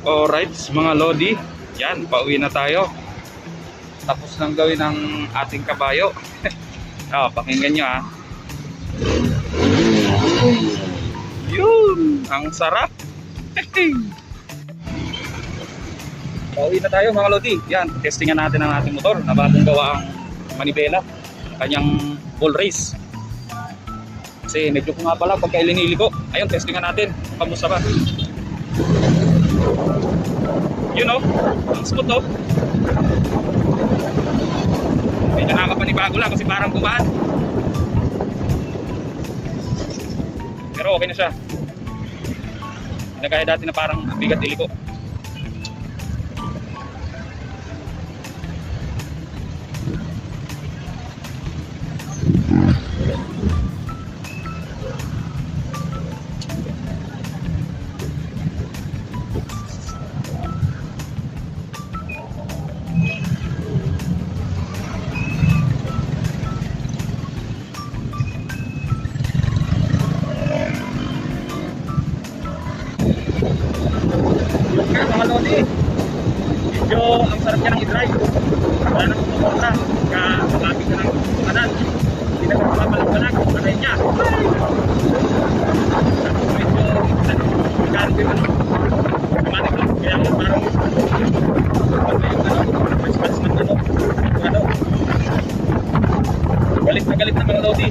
Alright mga Lodi, yan, pauwi na tayo. Tapos nang gawin ng ating kabayo. Pakinggan nyo ha. Yun, ang sarap. Pauwi na tayo mga Lodi. Yan, testingan natin ang ating motor na bagong gawa ang manibela, kanyang ball race. Kasi medyo ko nga pala pagka ilinili ko. Ayun, testingan natin. Kamusta ba? You know, ang smooth to. Medyo nakakapanibago lang kasi parang gumaan. Pero okay na siya. Hindi na kaya dati na parang bigat iliko. Kaya mga Lodi, medyo ang sarap niya ng i-drive. Wala na kumontra. Kapapit ka ng kanan. Hindi na kapapalag-palag. Panay niya. Tapos medyo mechanic din ano. Automatic lang. Kaya nga parang response ng ano. Galit na mga Lodi.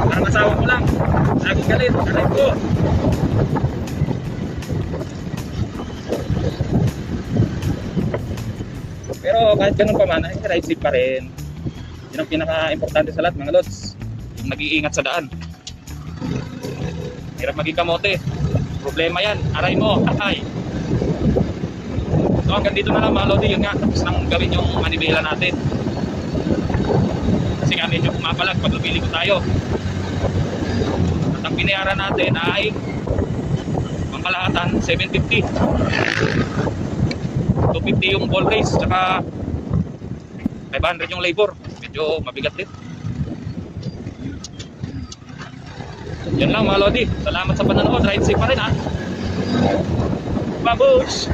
Parang asawa ko lang. Lagi galit. Aray ko. Pero kahit ganun pa man, ay ride safe pa rin. Yun ang pinaka-importante sa lahat mga lods. Yung nag-iingat sa daan. Hirap maging kamote. Problema yan. Aray mo. Ay. So hanggang dito na lang mga lodi. Yun nga. Tapos nang gawin yung manibela natin. Kasi nga medyo pumapalag pag lumili ko tayo. At ang binayaran natin ay pangkalahatan 750. 250 yung ball race, tsaka 500 yung labor. Medyo mabigat din. Yan lang mga Lodi. Salamat sa panonood. Ride safe pa rin ha. Babush!